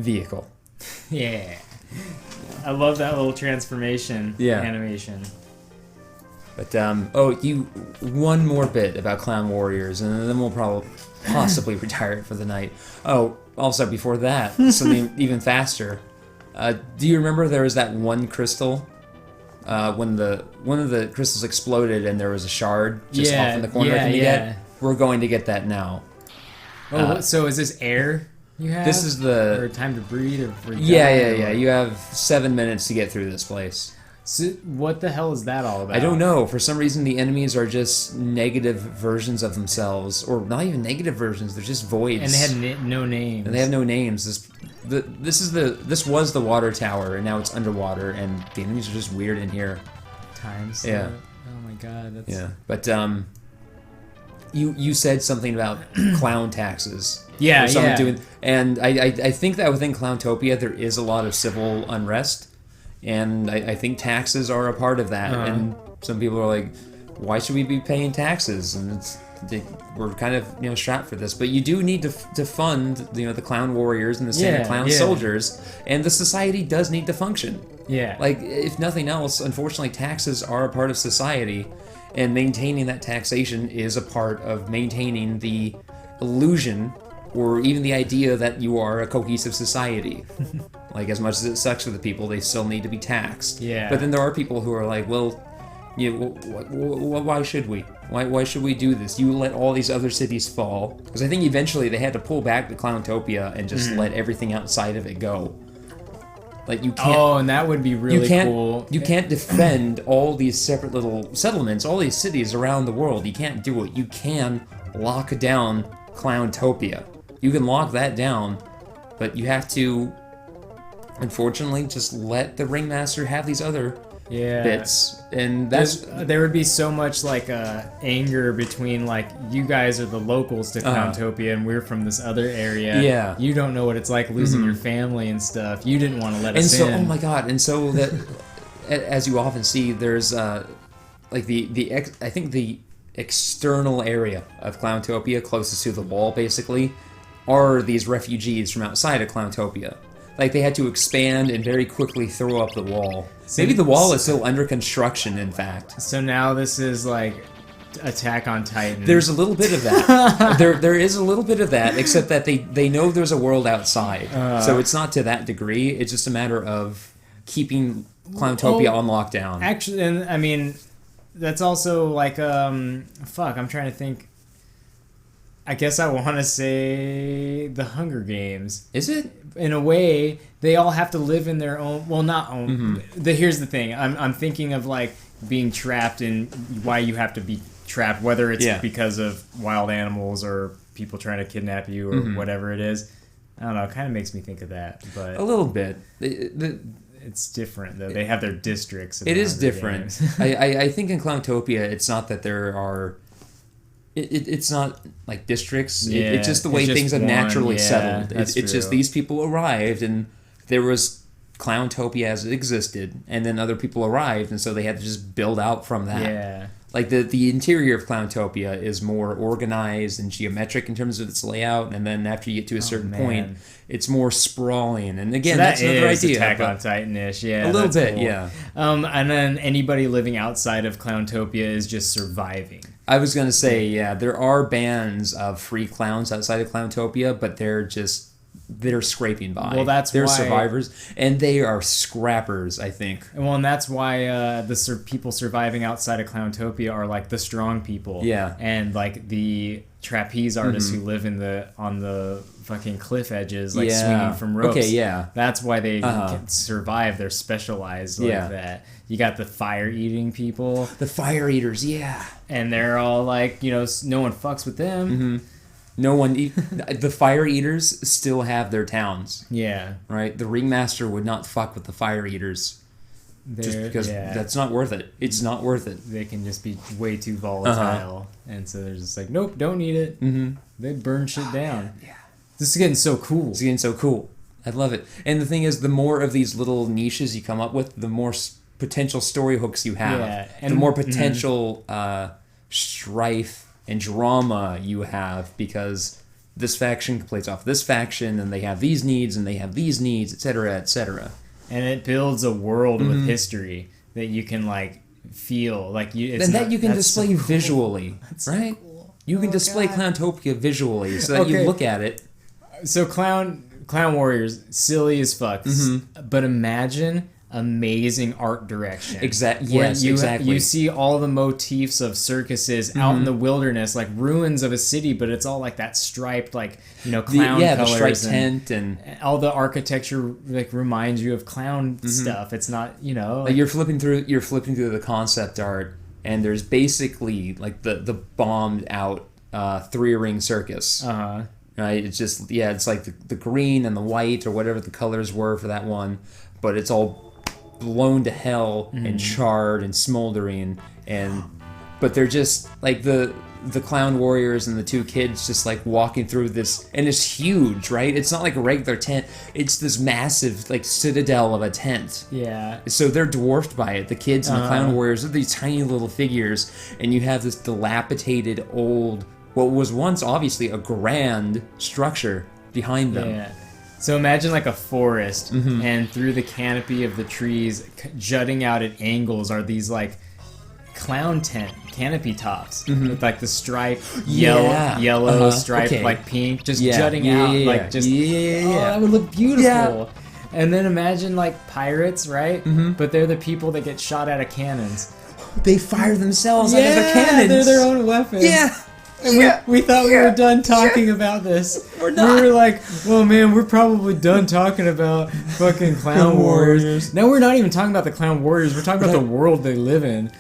vehicle. Yeah. I love that little transformation animation. But, one more bit about Clown Warriors, and then we'll probably possibly retire it for the night. Oh, also before that, something even faster. Do you remember there was that one crystal? When one of the crystals exploded and there was a shard just off in the corner I can get? We're going to get that now. Oh, so is this air you have? This is the... Or time to breed? Or Yeah. You have 7 minutes to get through this place. So what the hell is that all about? I don't know. For some reason, the enemies are just negative versions of themselves. Or not even negative versions, they're just voids. And they had no names. And they have no names. This was the water tower, and now it's underwater, and the enemies are just weird in here. Times. Yeah. Oh my god. That's... Yeah. But, you said something about clown taxes. Yeah. And I think that within Clowntopia, there is a lot of civil unrest. And I think taxes are a part of that. And some people are like, why should we be paying taxes? And we're kind of strapped for this. But you do need to fund the Clown Warriors and the Santa Clown Soldiers. And the society does need to function. Yeah. Like, if nothing else, unfortunately, taxes are a part of society. And maintaining that taxation is a part of maintaining the illusion or even the idea that you are a cohesive society. Like, as much as it sucks for the people, they still need to be taxed. Yeah. But then there are people who are like, well, why should we? Why should we do this? You let all these other cities fall. Because I think eventually they had to pull back the Clowntopia and just let everything outside of it go. Like, you can't... Oh, and that would be really cool. You can't defend all these separate little settlements, all these cities around the world. You can't do it. You can lock down Clowntopia. You can lock that down, but you have to, unfortunately, just let the Ringmaster have these other bits. And there would be so much like anger between like you guys are the locals to Clowntopia and we're from this other area. Yeah, you don't know what it's like losing your family and stuff. You didn't want to let us in. Oh my god! And so that, as you often see, there's like I think the external area of Clowntopia, closest to the wall, basically, are these refugees from outside of Clowntopia. Like, they had to expand and very quickly throw up the wall. Maybe the wall is still under construction, in fact. So now this is like Attack on Titan. There's a little bit of that. there is a little bit of that, except that they know there's a world outside. So it's not to that degree. It's just a matter of keeping Clowntopia on lockdown. Actually, and I mean, that's also like, fuck, I'm trying to think. I guess I want to say the Hunger Games. Is it? In a way, they all have to live in their own... Well, not own... Here's the thing. I'm thinking of, like, being trapped in why you have to be trapped, whether it's because of wild animals or people trying to kidnap you or whatever it is. I don't know. It kind of makes me think of that. But a little bit. It's different, though. They have their districts. It is different. I think in Clowntopia, it's not that there are... It's not like districts. Yeah, it's just the way things have naturally settled. It's just these people arrived, and there was Clowntopia as it existed, and then other people arrived, and so they had to just build out from that. Yeah. Like, the interior of Clowntopia is more organized and geometric in terms of its layout, and then after you get to a certain point, it's more sprawling. And again, so that's another idea. Attack on Titan-ish, a little bit, cool. yeah. And then anybody living outside of Clowntopia is just surviving. I was going to say, yeah, there are bands of free clowns outside of Clowntopia, but they're scraping by. Well, they're survivors, and they are scrappers, I think. Well, and that's why the people surviving outside of Clowntopia are like the strong people. Yeah. And like the trapeze artists who live on the fucking cliff edges, like swinging from ropes. Okay, yeah. That's why they can survive. They're specialized like that. You got the fire-eating people. The fire eaters, yeah. And they're all like, no one fucks with them. No one... the fire eaters still have their towns. Yeah. Right? The ringmaster would not fuck with the fire eaters. Just because that's not worth it. It's not worth it. They can just be way too volatile. And so they're just like, nope, don't need it. They burn shit down. Yeah. This is getting so cool. It's getting so cool. I love it. And the thing is, the more of these little niches you come up with, the more potential story hooks you have. Yeah. And the more potential strife and drama you have, because this faction plays off this faction, and they have these needs, and they have these needs, etc., etc. And it builds a world with history that you can like feel like you. And that you can display visually, right? So cool. You can display Clowntopia visually, so that you look at it. So Clown Warriors, silly as fuck. But imagine amazing art direction. Exactly. You see all the motifs of circuses out in the wilderness, like ruins of a city, but it's all like that striped, like clown colors. The striped tent and all the architecture like reminds you of clown stuff. It's not like you're flipping through the concept art, and there's basically like the bombed out 3-ring circus. Right? It's just it's like the green and the white or whatever the colors were for that one, but it's all blown to hell and charred and smoldering, but they're just like the clown warriors and the 2 kids just like walking through this, and it's huge, right? It's not like a regular tent, it's this massive like citadel of a tent. So they're dwarfed by it. The kids and the clown warriors are these tiny little figures, and you have this dilapidated old, what was once obviously a grand structure behind them. So imagine like a forest, and through the canopy of the trees, jutting out at angles are these like clown tent canopy tops with like the stripe, yellow stripe, like pink, just jutting out, like just that would look beautiful. And then imagine like pirates, right? But they're the people that get shot out of cannons. They fire themselves out of their cannons. They're their own weapons. And we thought we were done talking about this. We're not. We were like, well, man, we're probably done talking about fucking Clown Warriors. No, we're not even talking about the Clown Warriors. We're talking about the world they live in.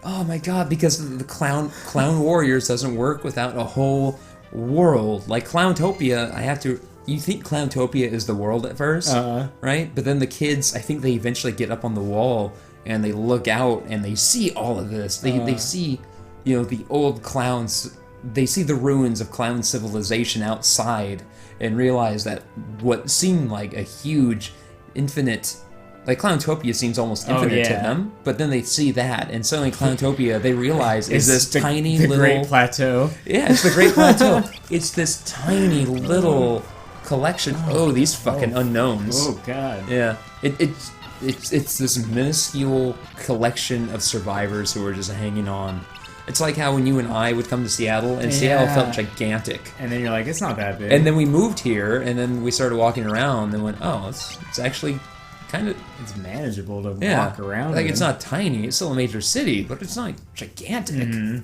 Oh my god, because the Clown Warriors doesn't work without a whole world. Like Clowntopia, you think Clowntopia is the world at first, right? But then the kids, I think they eventually get up on the wall and they look out and they see all of this. They see, the old clowns. They see the ruins of clown civilization outside and realize that what seemed like a huge, infinite, like Clowntopia seems almost infinite to them, but then they see that, and suddenly Clowntopia, they realize, is this tiny little... The Great Plateau. Yeah, it's the Great Plateau. It's this tiny little collection. Oh, these fucking unknowns. Oh, God. Yeah. It's this minuscule collection of survivors who are just hanging on. It's like how when you and I would come to Seattle, and Seattle felt gigantic. And then you're like, it's not that big. And then we moved here, and then we started walking around, and went, oh, it's actually kind of... It's manageable to walk around Like, it's not tiny. It's still a major city, but it's not gigantic.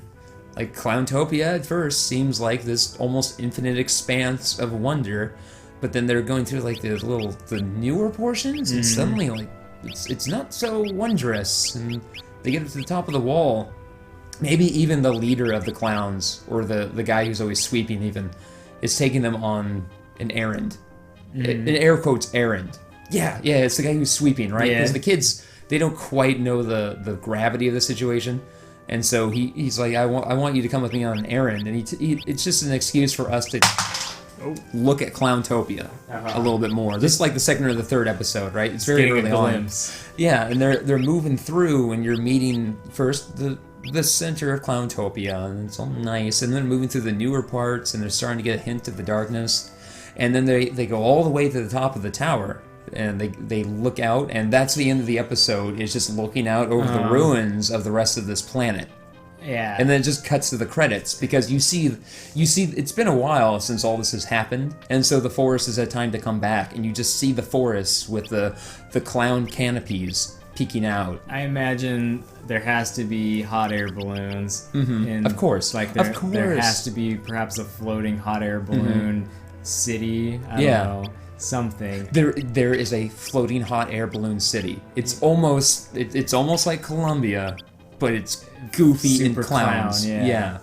Like, Clowntopia at first seems like this almost infinite expanse of wonder, but then they're going through, like, the newer portions, and suddenly, like, it's not so wondrous, and they get up to the top of the wall. Maybe even the leader of the clowns, or the guy who's always sweeping even, is taking them on an errand. An air quotes errand. Yeah, it's the guy who's sweeping, right? Because the kids, they don't quite know the gravity of the situation. And so he's like, I want you to come with me on an errand. And it's just an excuse for us to look at Clowntopia a little bit more. This is like the second or the third episode, right? It's very early on. Yeah, and they're moving through, and you're meeting first the center of Clowntopia, and it's all nice, and then moving through the newer parts, and they're starting to get a hint of the darkness, and then they go all the way to the top of the tower, and they look out, and that's the end of the episode, is just looking out over the ruins of the rest of this planet. Yeah. And then it just cuts to the credits, because you see it's been a while since all this has happened, and so the forest has had time to come back, and you just see the forests with the clown canopies peeking out. I imagine there has to be hot air balloons. Of course. Like there has to be perhaps a floating hot air balloon city. I don't know. Something. There is a floating hot air balloon city. It's almost like Columbia, but it's goofy Super and clowns. Yeah.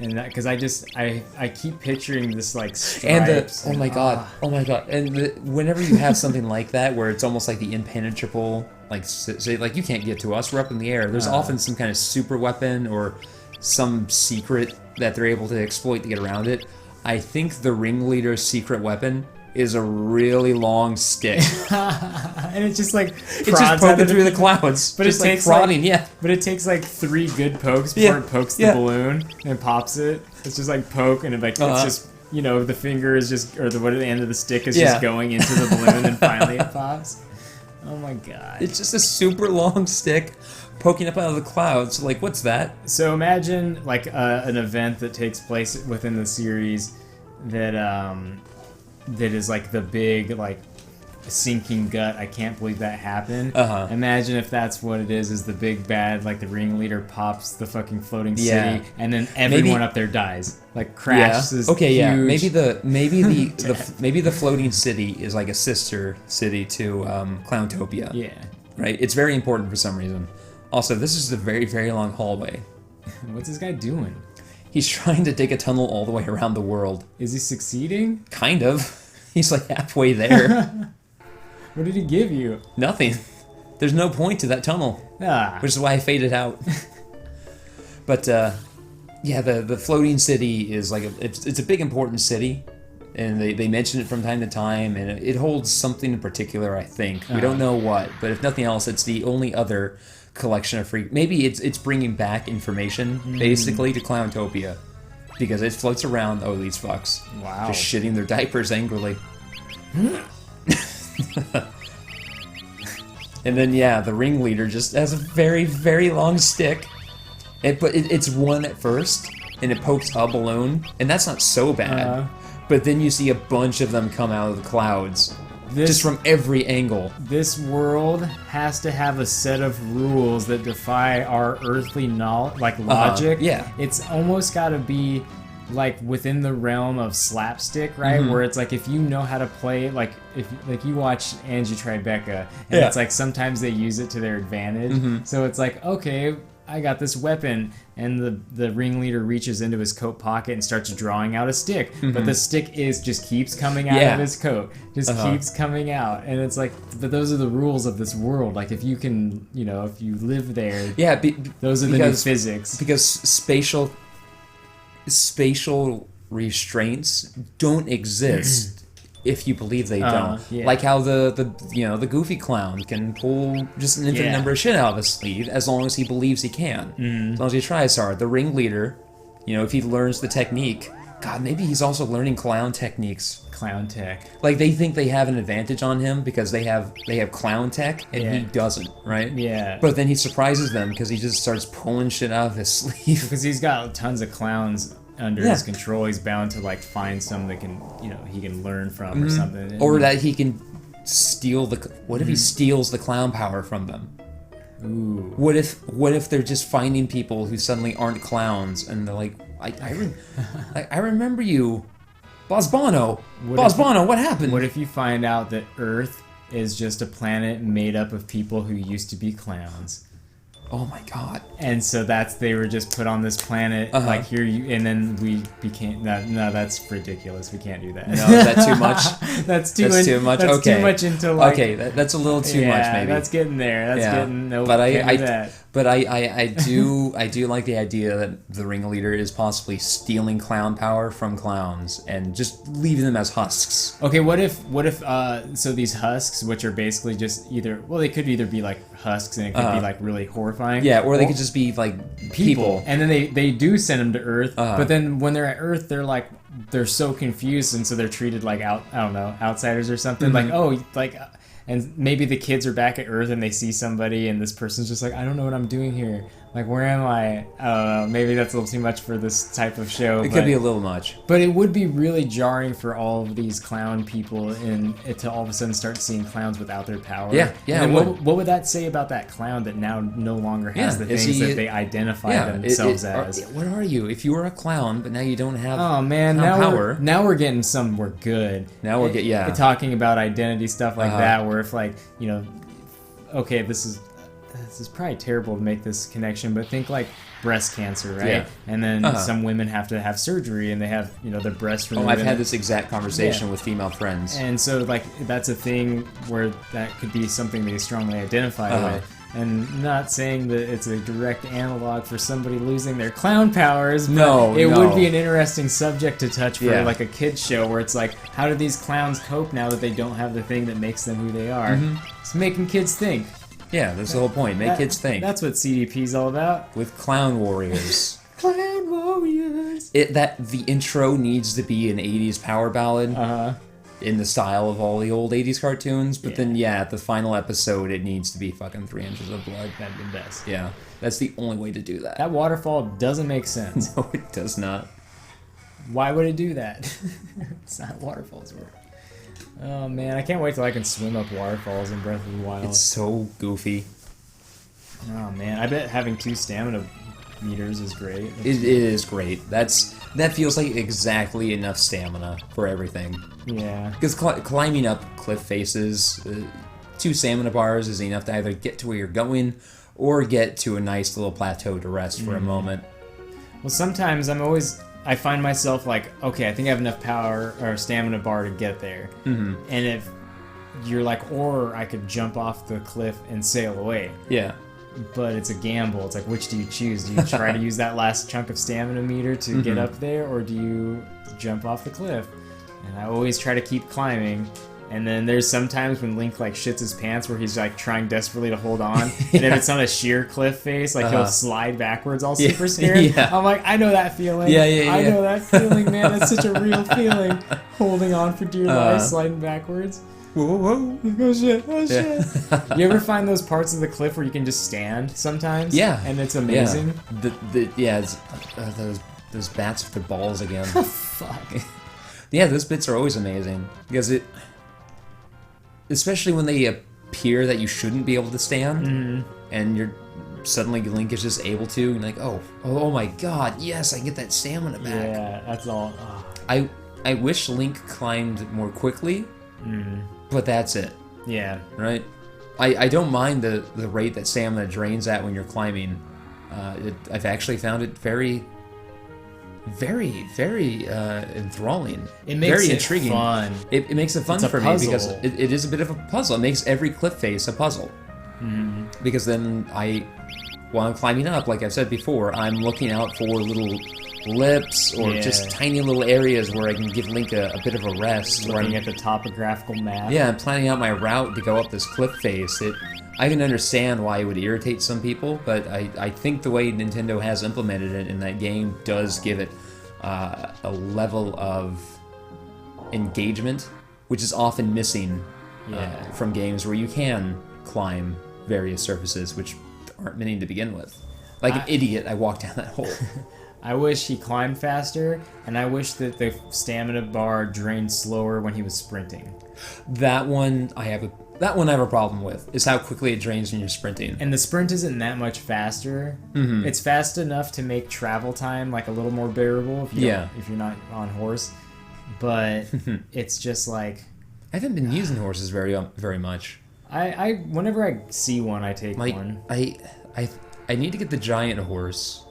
And that, because I keep picturing this like stripes. And oh my god. And whenever you have something like that, where it's almost like the impenetrable, like say, like you can't get to us, we're up in the air. There's often some kind of super weapon or some secret that they're able to exploit to get around it. I think the ringleader's secret weapon is a really long stick. And it's just like it's just poking through the clouds. But just it takes prodding, But it takes like 3 good pokes before it pokes the balloon and pops it. It's just like poke and it like it's just you know, the finger is just, or the end of the stick is just going into the balloon and finally it pops. Oh my god. It's just a super long stick poking up out of the clouds. Like, what's that? So imagine, like, an event that takes place within the series that, that is, like, the big, like, sinking gut. I can't believe that happened. Imagine if that's what it is the big bad, like, the ringleader pops the fucking floating city, and then everyone up there dies. Like, crashes. Yeah. Huge... Maybe the floating city is like a sister city to Clowntopia. Yeah. Right? It's very important for some reason. Also, this is a very, very long hallway. What's this guy doing? He's trying to dig a tunnel all the way around the world. Is he succeeding? Kind of. He's like halfway there. What did he give you? Nothing. There's no point to that tunnel. Which is why I faded out. But, yeah, the floating city is like, it's a big important city. And they mention it from time to time, and it holds something in particular, I think. We don't know what, but if nothing else, it's the only other collection of free... Maybe it's bringing back information, basically, to Clowntopia. Because it floats around, oh, these fucks. Wow. Just shitting their diapers angrily. And then, yeah, the ringleader just has a very, very long stick. But it's one at first, and it pokes a balloon, and that's not so bad. But then you see a bunch of them come out of the clouds. Just from every angle. This world has to have a set of rules that defy our earthly knowledge, like logic. Yeah. It's almost got to be like within the realm of slapstick, right? Where it's like if you know how to play, like if you watch Angie Tribeca, and it's like sometimes they use it to their advantage. So it's like, okay, I got this weapon, and the ringleader reaches into his coat pocket and starts drawing out a stick, but the stick just keeps coming out of his coat, keeps coming out, and it's like, but those are the rules of this world. Like if you can, you know, if you live there, those are the new physics. Because spatial restraints don't exist. If you believe they don't. Like how the goofy clown can pull just an infinite number of shit out of his sleeve as long as he believes he can. As long as he tries hard. The ringleader, you know, if he learns the technique, God, maybe he's also learning clown techniques. Clown tech. Like they think they have an advantage on him because they have clown tech and he doesn't, right? Yeah. But then he surprises them because he just starts pulling shit out of his sleeve. Because he's got tons of clowns under his control. He's bound to like find some that can, you know, he can learn from or something, or that he can steal the. What if he steals the clown power from them? Ooh. What if they're just finding people who suddenly aren't clowns and they're like, I remember you, Boss Bono. What happened? What if you find out that Earth is just a planet made up of people who used to be clowns? Oh my god. And so they were just put on this planet, like here and then we became, no, that's ridiculous. We can't do that. No, is that too much? That's too much. That's okay. too much into like. Okay, that's a little too much maybe. That's getting there. That's getting, nope, but I do like the idea that the ringleader is possibly stealing clown power from clowns and just leaving them as husks. Okay, what if so these husks, which are basically just they could either be like husks and it could be like really horrifying. Yeah, or they could just be like people. And then they do send them to Earth, but then when they're at Earth, they're so confused, and so they're treated like outsiders or something. And maybe the kids are back at Earth and they see somebody and this person's just like, I don't know what I'm doing here. Like, where am I? I don't know. Maybe that's a little too much for this type of show. It could be a little much. But it would be really jarring for all of these clown people and to all of a sudden start seeing clowns without their power. Yeah. And what would that say about that clown that now no longer has the things that they identify themselves as? What are you? If you were a clown, but now you don't have power. Now we're getting somewhere good. Now we'll get, talking about identity stuff like that, where if like, you know, okay, this is probably terrible to make this connection, but think like breast cancer, right? Yeah. And then some women have to have surgery and they have, you know, their breasts removed. Oh, I've had this exact conversation with female friends. And so like that's a thing where that could be something they strongly identify with. And not saying that it's a direct analog for somebody losing their clown powers, but it would be an interesting subject to touch for like a kid's show where it's like, how do these clowns cope now that they don't have the thing that makes them who they are? It's making kids think. Yeah, that's the whole point. Make kids think. That's what CDP's all about. With clown warriors. Clown warriors. that the intro needs to be an 80s power ballad in the style of all the old 80s cartoons, but then at the final episode it needs to be fucking 3 inches of blood. That'd be best. Yeah, that's the only way to do that. That waterfall doesn't make sense. No, it does not. Why would it do that? It's not waterfalls work. Oh man, I can't wait till I can swim up waterfalls in Breath of the Wild. It's so goofy. Oh man, I bet having 2 stamina meters is great. It is great. That feels like exactly enough stamina for everything. Yeah. Because climbing up cliff faces, 2 stamina bars is enough to either get to where you're going or get to a nice little plateau to rest for a moment. Well, sometimes I find myself like, okay, I think I have enough power or stamina bar to get there. And if you're like, or I could jump off the cliff and sail away. Yeah. But it's a gamble. It's like, which do you choose? Do you try to use that last chunk of stamina meter to get up there, or do you jump off the cliff? And I always try to keep climbing. And then there's sometimes when Link like shits his pants where he's like trying desperately to hold on. And if it's on a sheer cliff face, like he'll slide backwards all super scared. I'm like, I know that feeling. I know that feeling, man. It's such a real feeling. Holding on for dear life, sliding backwards. Whoa, whoa. Oh shit, oh shit. You ever find those parts of the cliff where you can just stand sometimes? Yeah. And it's amazing? Yeah. It's, those bats with their balls again. Fuck. Yeah, those bits are always amazing. Because especially when they appear that you shouldn't be able to stand, and suddenly Link is just able to, and like, oh my god, yes, I get that stamina back. Yeah, that's all. I wish Link climbed more quickly, but that's it. Yeah. Right? I don't mind the rate that stamina drains at when you're climbing. I've actually found it very enthralling. It makes very it intriguing. Fun. It makes it fun for me because it is a bit of a puzzle. It makes every cliff face a puzzle. Because then while I'm climbing up, like I've said before, I'm looking out for little lips or just tiny little areas where I can give Link a bit of a rest. Looking at the topographical map. Yeah, I'm planning out my route to go up this cliff face. I can understand why it would irritate some people, but I think the way Nintendo has implemented it in that game does give it a level of engagement, which is often missing from games where you can climb various surfaces, which aren't many to begin with. Like an idiot, I walked down that hole. I wish he climbed faster, and I wish that the stamina bar drained slower when he was sprinting. That one I have a problem with, is how quickly it drains when you're sprinting. And the sprint isn't that much faster. It's fast enough to make travel time like a little more bearable if you're not on horse. But it's just like, I haven't been using horses very much. I whenever I see one, I take one. I need to get the giant horse,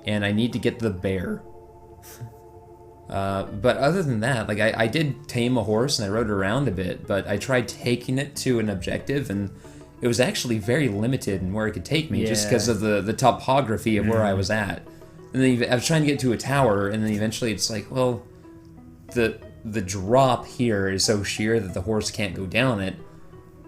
and I need to get the bear. But other than that, like I did tame a horse and I rode it around a bit, but I tried taking it to an objective and it was actually very limited in where it could take me just because of the topography of where I was at. And then I was trying to get to a tower, and then eventually it's like, well, the drop here is so sheer that the horse can't go down it,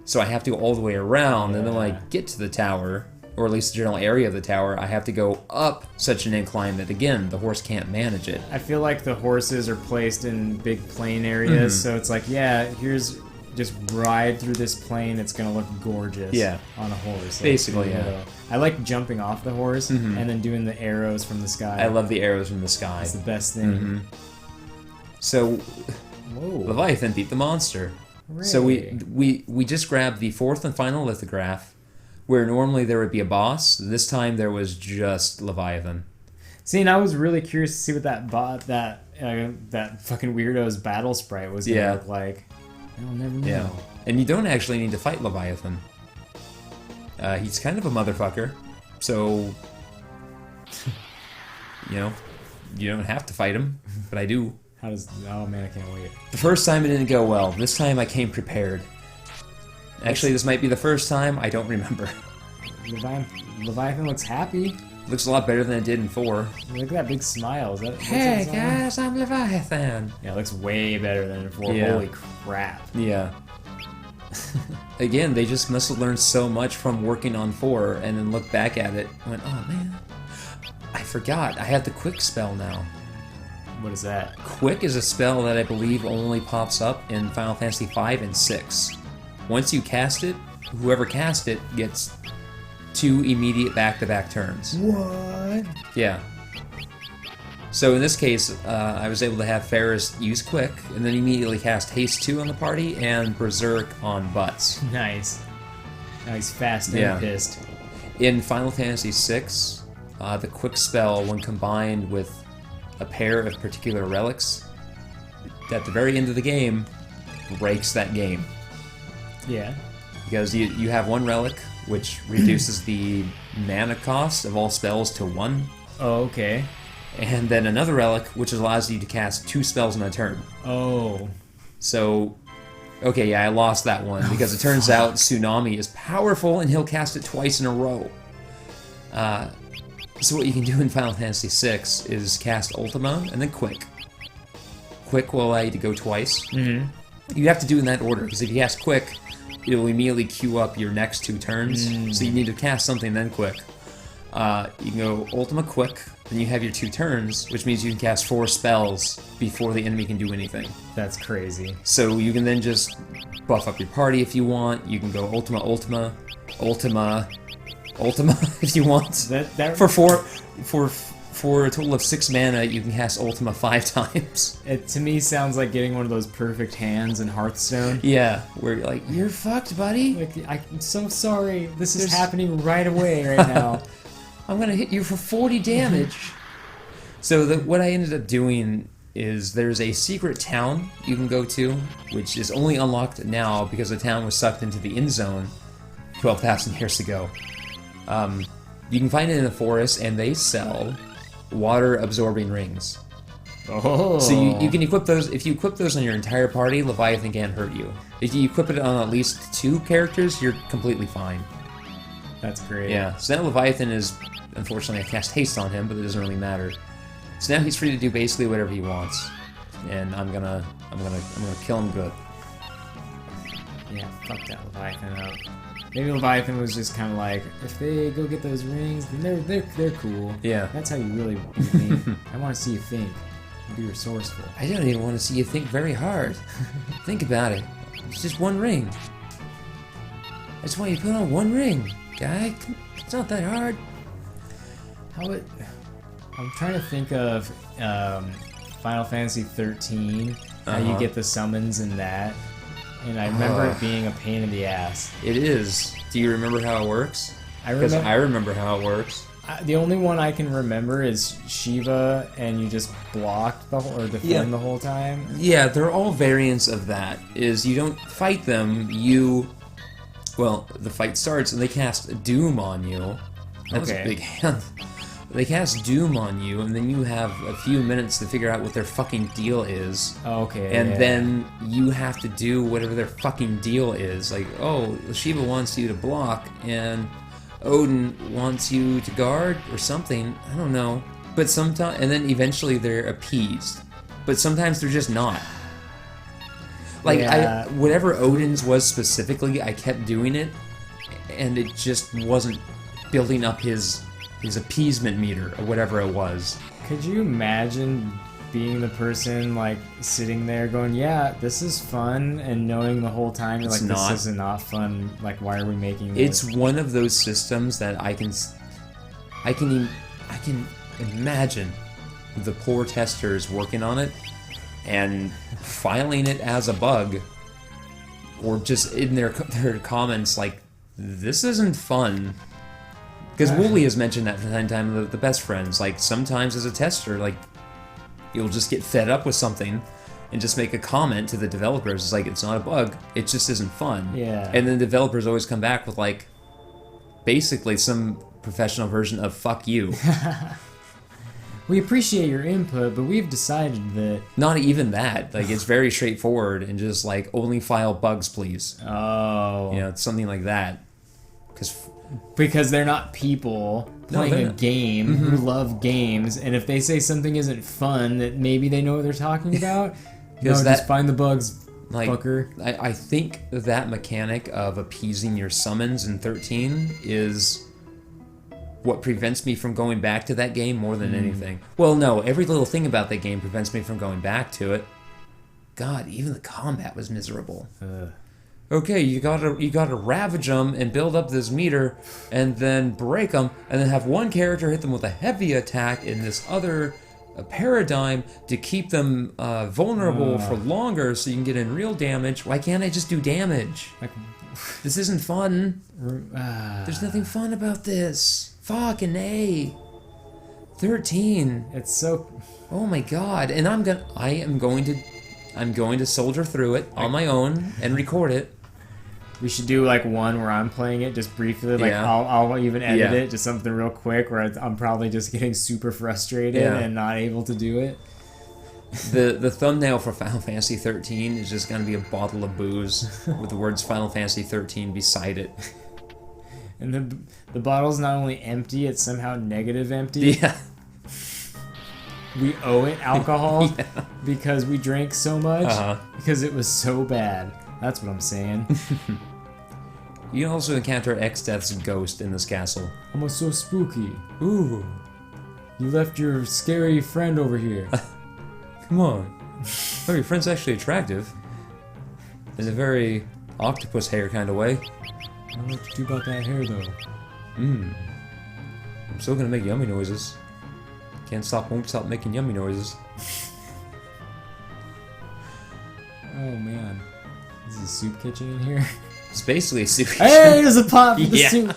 so I have to go all the way around, and then when I get to the tower, or at least the general area of the tower, I have to go up such an incline that, again, the horse can't manage it. I feel like the horses are placed in big plain areas, so it's like, here's just ride through this plain, it's gonna look gorgeous on a horse. Basically, I like jumping off the horse and then doing the arrows from the sky. I love the arrows from the sky. It's the best thing. So, Leviathan beat the monster. Hooray. So we just grabbed the 4th and final lithograph, where normally there would be a boss. This time there was just Leviathan. See, and I was really curious to see what that fucking weirdo's battle sprite was gonna look like. I'll never know. Yeah, and you don't actually need to fight Leviathan. He's kind of a motherfucker, so you don't have to fight him, but I do. Oh man, I can't wait. The first time it didn't go well. This time I came prepared. Actually, this might be the first time. I don't remember. Leviathan looks happy. Looks a lot better than it did in 4. Look at that big smile. Hey guys, I'm Leviathan. Yeah, it looks way better than in 4. Holy crap. Yeah. Again, they just must have learned so much from working on 4 and then look back at it and went, oh man, I forgot. I have the quick spell now. What is that? Quick is a spell that I believe only pops up in Final Fantasy V and 6. Once you cast it, whoever cast it gets 2 immediate back-to-back turns. What? Yeah. So in this case, I was able to have Ferris use Quick, and then immediately cast Haste 2 on the party, and Berserk on Butts. Nice. Now he's fast and pissed. In Final Fantasy VI, the Quick spell, when combined with a pair of particular relics, at the very end of the game, breaks that game. Yeah. Because you have one relic, which reduces the mana cost of all spells to 1. Oh, okay. And then another relic, which allows you to cast 2 spells in a turn. Oh. So, okay, yeah, I lost that one, because it turns out Tsunami is powerful, and he'll cast it twice in a row. So what you can do in Final Fantasy VI is cast Ultima, and then Quick. Quick will allow you to go twice. Mm-hmm. You have to do it in that order, because if you cast Quick, it'll immediately queue up your next 2 turns. So you need to cast something, then Quick. You can go Ultima Quick, then you have your 2 turns, which means you can cast 4 spells before the enemy can do anything. That's crazy. So you can then just buff up your party if you want. You can go Ultima if you want. For a total of 6 mana, you can cast Ultima 5 times. It to me sounds like getting one of those perfect hands in Hearthstone. Yeah, where you're like, you're fucked, buddy. Like, I'm so sorry. This is happening right away right now. I'm gonna hit you for 40 damage. So what I ended up doing is there's a secret town you can go to, which is only unlocked now because the town was sucked into the end zone 12,000 years ago. You can find it in the forest, and they sell water-absorbing rings. Oh. So you can equip those. If you equip those on your entire party, Leviathan can't hurt you. If you equip it on at least 2 characters, you're completely fine. That's great. Yeah. So now Leviathan is, unfortunately, I cast haste on him, but it doesn't really matter. So now he's free to do basically whatever he wants, and I'm gonna kill him good. Yeah, fuck that Leviathan up. Maybe Leviathan was just kind of like, if they go get those rings, then they're cool. Yeah. That's how you really think. I want to see you think. Be resourceful. I don't even want to see you think very hard. Think about it. It's just 1 ring. I just want you to put on 1 ring, guy. It's not that hard. I'm trying to think of Final Fantasy 13. How you get the summons in that. And I remember it being a pain in the ass. It is. Do you remember how it works? Because I remember how it works. The only one I can remember is Shiva, and you just block the whole, or defend the whole time. Yeah, they're all variants of that. Is you don't fight them, well, the fight starts and they cast Doom on you. That was a big hand. They cast Doom on you, and then you have a few minutes to figure out what their fucking deal is. Okay. And then you have to do whatever their fucking deal is. Like, oh, Shiva wants you to block, and Odin wants you to guard, or something. I don't know. But sometimes, and then eventually they're appeased. But sometimes they're just not. Like, whatever Odin's was specifically, I kept doing it, and it just wasn't building up his appeasement meter, or whatever it was. Could you imagine being the person, like, sitting there going, yeah, this is fun, and knowing the whole time, you're like, this is not fun, like, why are we making this? It's one of those systems that I can imagine the poor testers working on it, and filing it as a bug, or just in their comments, like, this isn't fun. Because Wooly has mentioned that from time to time, the best friends. Like, sometimes as a tester, like, you'll just get fed up with something and just make a comment to the developers. It's like, it's not a bug, it just isn't fun. Yeah. And then the developers always come back with, like, basically some professional version of fuck you. We appreciate your input, but we've decided that... Not even that. Like, it's very straightforward and just, like, only file bugs, please. Oh. You know, it's something like that. Because they're not people playing a game who love games, and if they say something isn't fun, that maybe they know what they're talking about. Just find the bugs, like, fucker. I think that mechanic of appeasing your summons in 13 is what prevents me from going back to that game more than anything. Well, no, every little thing about that game prevents me from going back to it. God, even the combat was miserable. Okay, you gotta ravage them and build up this meter, and then break them, and then have one character hit them with a heavy attack in this other paradigm to keep them vulnerable for longer, so you can get in real damage. Why can't I just do damage? This isn't fun. There's nothing fun about this. Fucking A. 13. It's so. Oh my god! And I'm going to soldier through it on my own and record it. We should do like one where I'm playing it just briefly. Like I'll even edit it, just something real quick where I'm probably just getting super frustrated and not able to do it. The thumbnail for Final Fantasy 13 is just gonna be a bottle of booze with the words Final Fantasy 13 beside it. And the bottle's not only empty, it's somehow negative empty. Yeah. We owe it alcohol because we drank so much because it was so bad. That's what I'm saying. You also encounter X-Death's ghost in this castle. Almost so spooky. Ooh. You left your scary friend over here. Come on. Oh, your friend's actually attractive. In a very octopus hair kind of way. I don't know what to do about that hair, though. I'm still gonna make yummy noises. Can't stop, won't stop making yummy noises. Oh, man. Is a soup kitchen in here? It's basically a soup kitchen. Hey, there's a pot for the soup!